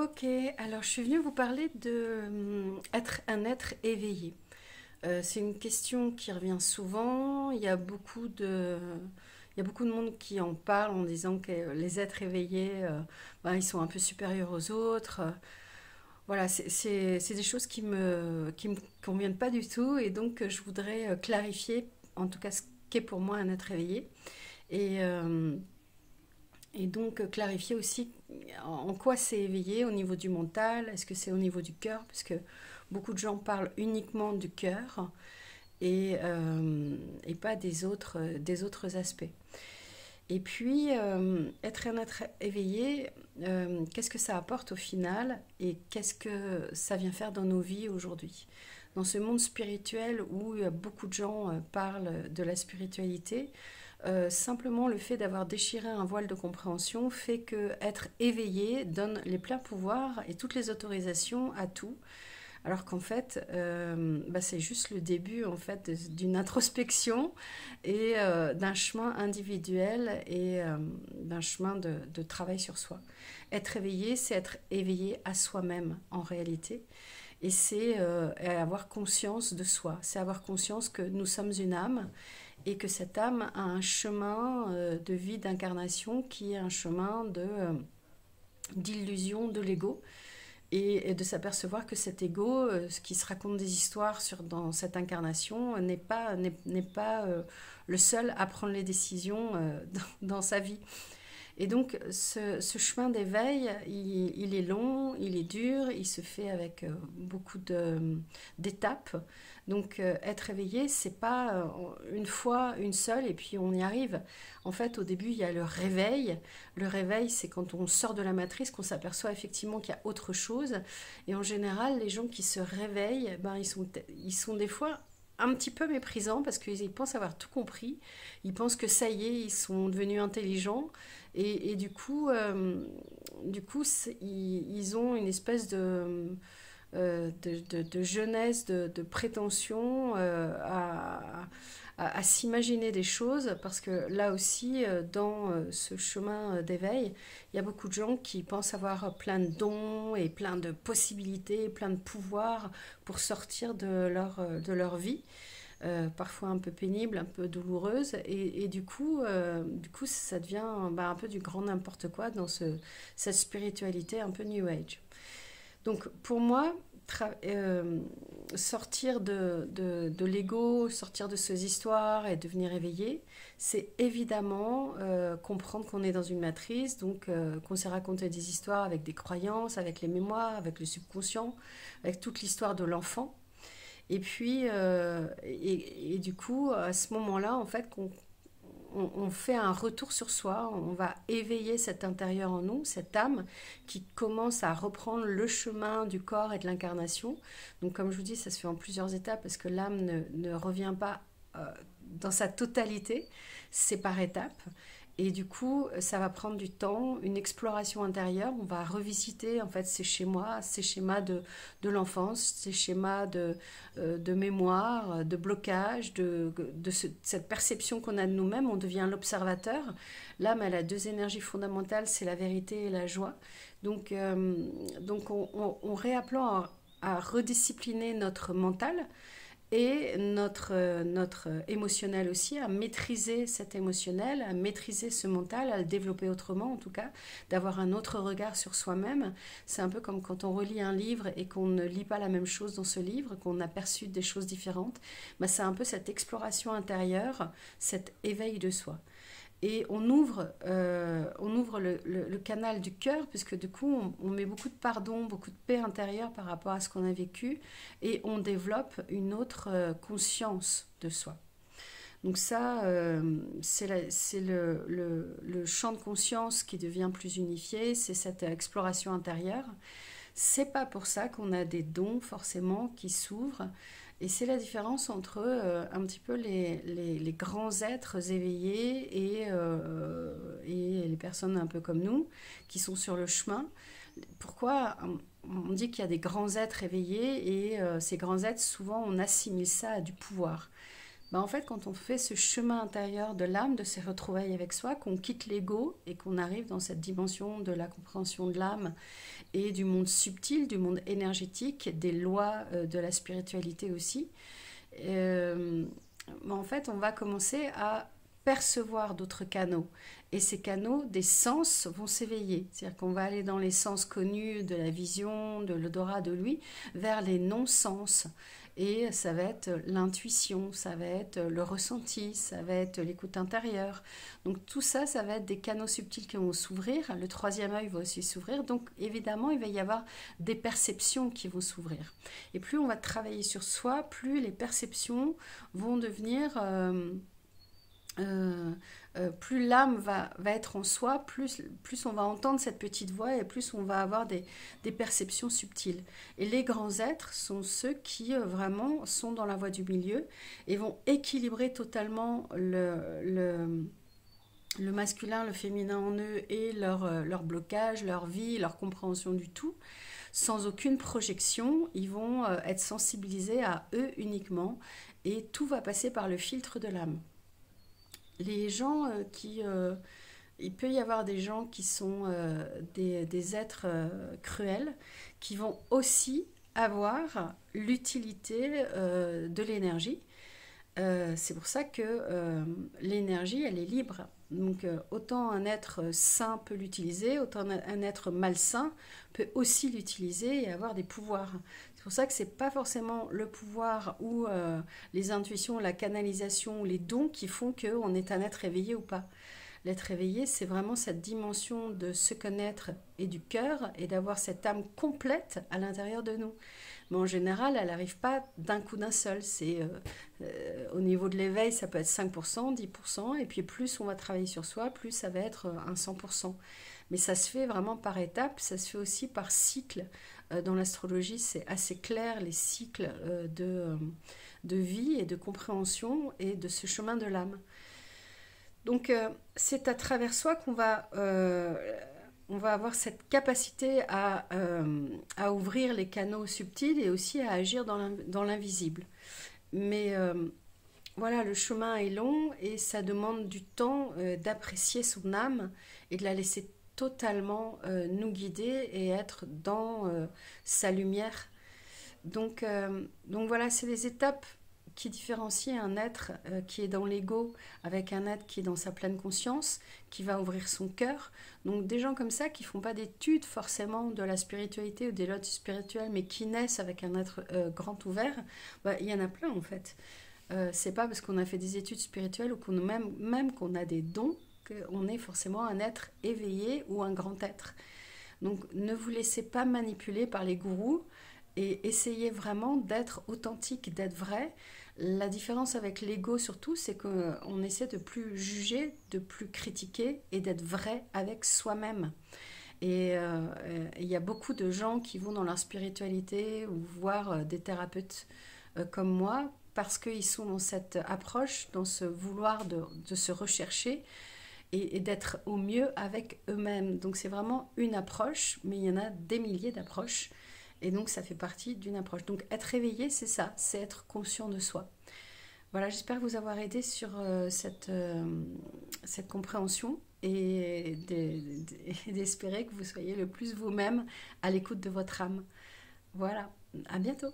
Ok, alors je suis venue vous parler de être un être éveillé. C'est une question qui revient souvent. Il y a beaucoup de monde qui en parle en disant que les êtres éveillés, ben, ils sont un peu supérieurs aux autres. Voilà, c'est des choses qui me conviennent pas du tout et donc je voudrais clarifier, en tout cas ce qu'est pour moi un être éveillé. Et, euh, et donc clarifier aussi en quoi c'est éveillé au niveau du mental, est-ce que c'est au niveau du cœur, parce que beaucoup de gens parlent uniquement du cœur et pas des autres aspects. Et puis, être un être éveillé, qu'est-ce que ça apporte au final et qu'est-ce que ça vient faire dans nos vies aujourd'hui? Dans ce monde spirituel où beaucoup de gens parlent de la spiritualité, simplement le fait d'avoir déchiré un voile de compréhension fait que être éveillé donne les pleins pouvoirs et toutes les autorisations à tout, alors qu'en fait, bah, c'est juste le début en fait d'une introspection et d'un chemin individuel et d'un chemin de travail sur soi. Être éveillé, c'est être éveillé à soi-même en réalité. Et c'est avoir conscience de soi. C'est avoir conscience que nous sommes une âme et que cette âme a un chemin de vie d'incarnation qui est un chemin d'illusion de l'ego et de s'apercevoir que cet ego, ce qui se raconte des histoires dans cette incarnation, n'est pas le seul à prendre les décisions dans sa vie. Et donc ce chemin d'éveil, il est long, il est dur, il se fait avec beaucoup d'étapes. Donc être éveillé, c'est pas une fois, une seule, et puis on y arrive. En fait, au début, il y a le réveil. Le réveil, c'est quand on sort de la matrice, qu'on s'aperçoit effectivement qu'il y a autre chose. Et en général, les gens qui se réveillent, ben, ils sont des fois un petit peu méprisants parce qu'ils pensent avoir tout compris. Ils pensent que ça y est, ils sont devenus intelligents. Et du coup ils ont une espèce de jeunesse, de prétention à s'imaginer des choses, parce que là aussi, dans ce chemin d'éveil, il y a beaucoup de gens qui pensent avoir plein de dons et plein de possibilités, plein de pouvoirs pour sortir de leur vie. Parfois un peu pénible, un peu douloureuse, et du coup, ça devient bah, un peu du grand n'importe quoi dans cette spiritualité un peu New Age. Donc pour moi, sortir de l'ego, sortir de ces histoires et devenir éveillé, c'est évidemment comprendre qu'on est dans une matrice, donc qu'on s'est raconté des histoires avec des croyances, avec les mémoires, avec le subconscient, avec toute l'histoire de l'enfant. Et puis, et du coup, à ce moment-là, en fait, on fait un retour sur soi, on va éveiller cet intérieur en nous, cette âme qui commence à reprendre le chemin du corps et de l'incarnation. Donc comme je vous dis, ça se fait en plusieurs étapes parce que l'âme ne revient pas dans sa totalité, c'est par étapes. Et du coup, ça va prendre du temps, une exploration intérieure. On va revisiter en fait ces schémas de l'enfance, ces schémas de mémoire, de blocage, cette perception qu'on a de nous-mêmes. On devient l'observateur. L'âme, elle a deux énergies fondamentales, c'est la vérité et la joie. Donc on réapprend à rediscipliner notre mental et notre émotionnel aussi, à maîtriser cet émotionnel, à maîtriser ce mental, à le développer autrement en tout cas, d'avoir un autre regard sur soi-même. C'est un peu comme quand on relit un livre et qu'on ne lit pas la même chose dans ce livre, qu'on a perçu des choses différentes. Ben, c'est un peu cette exploration intérieure, cet éveil de soi. Et on ouvre le canal du cœur, puisque du coup, on met beaucoup de pardon, beaucoup de paix intérieure par rapport à ce qu'on a vécu, et on développe une autre conscience de soi. Donc ça, c'est le champ de conscience qui devient plus unifié, c'est cette exploration intérieure. C'est pas pour ça qu'on a des dons forcément qui s'ouvrent. Et c'est la différence entre un petit peu les grands êtres éveillés et les personnes un peu comme nous qui sont sur le chemin. Pourquoi on dit qu'il y a des grands êtres éveillés et ces grands êtres, souvent on assimile ça à du pouvoir. Bah, en fait, quand on fait ce chemin intérieur de l'âme, de ces retrouvailles avec soi, qu'on quitte l'ego et qu'on arrive dans cette dimension de la compréhension de l'âme et du monde subtil, du monde énergétique, des lois de la spiritualité aussi, euh, en fait, on va commencer à percevoir d'autres canaux. Et ces canaux, des sens, vont s'éveiller. C'est-à-dire qu'on va aller dans les sens connus de la vision, de l'odorat, de l'ouïe, vers les non-sens. Et ça va être l'intuition, ça va être le ressenti, ça va être l'écoute intérieure. Donc tout ça, ça va être des canaux subtils qui vont s'ouvrir. Le troisième œil va aussi s'ouvrir. Donc évidemment, il va y avoir des perceptions qui vont s'ouvrir. Et plus on va travailler sur soi, plus les perceptions vont devenir... plus l'âme va être en soi, plus on va entendre cette petite voix et plus on va avoir des perceptions subtiles. Et les grands êtres sont ceux qui vraiment sont dans la voie du milieu et vont équilibrer totalement le masculin, le féminin en eux et leur blocage, leur vie, leur compréhension du tout. Sans aucune projection, ils vont être sensibilisés à eux uniquement et tout va passer par le filtre de l'âme. Les gens il peut y avoir des gens qui sont des êtres cruels qui vont aussi avoir l'utilité de l'énergie. C'est pour ça que l'énergie, elle est libre. Donc autant un être sain peut l'utiliser, autant un être malsain peut aussi l'utiliser et avoir des pouvoirs. C'est pour ça que c'est pas forcément le pouvoir ou les intuitions, la canalisation, les dons qui font qu'on est un être éveillé ou pas. L'être éveillé, c'est vraiment cette dimension de se connaître et du cœur et d'avoir cette âme complète à l'intérieur de nous. Mais en général, elle n'arrive pas d'un coup d'un seul. Au niveau de l'éveil, ça peut être 5%, 10%, et puis plus on va travailler sur soi, plus ça va être un 100%. Mais ça se fait vraiment par étapes, ça se fait aussi par cycle. Dans l'astrologie, c'est assez clair, les cycles de vie et de compréhension et de ce chemin de l'âme. Donc c'est à travers soi on va avoir cette capacité à ouvrir les canaux subtils et aussi à agir dans l'invisible. Mais voilà, le chemin est long et ça demande du temps d'apprécier son âme et de la laisser totalement nous guider et être dans sa lumière. Donc voilà, c'est les étapes qui différencie un être qui est dans l'ego avec un être qui est dans sa pleine conscience, qui va ouvrir son cœur. Donc des gens comme ça qui font pas d'études forcément de la spiritualité ou des lots spirituels, mais qui naissent avec un être grand ouvert, bah, il y en a plein en fait. C'est pas parce qu'on a fait des études spirituelles ou même qu'on a des dons qu'on est forcément un être éveillé ou un grand être. Donc ne vous laissez pas manipuler par les gourous et essayez vraiment d'être authentique, d'être vrai. La différence avec l'ego surtout, c'est qu'on essaie de plus juger, de plus critiquer et d'être vrai avec soi-même. Et il y a beaucoup de gens qui vont dans leur spiritualité ou voir des thérapeutes comme moi parce qu'ils sont dans cette approche, dans ce vouloir de se rechercher et d'être au mieux avec eux-mêmes. Donc c'est vraiment une approche, mais il y en a des milliers d'approches. Et donc ça fait partie d'une approche. Donc être éveillé, c'est ça, c'est être conscient de soi. Voilà, j'espère vous avoir aidé sur cette compréhension et d'espérer que vous soyez le plus vous-même à l'écoute de votre âme. Voilà, à bientôt.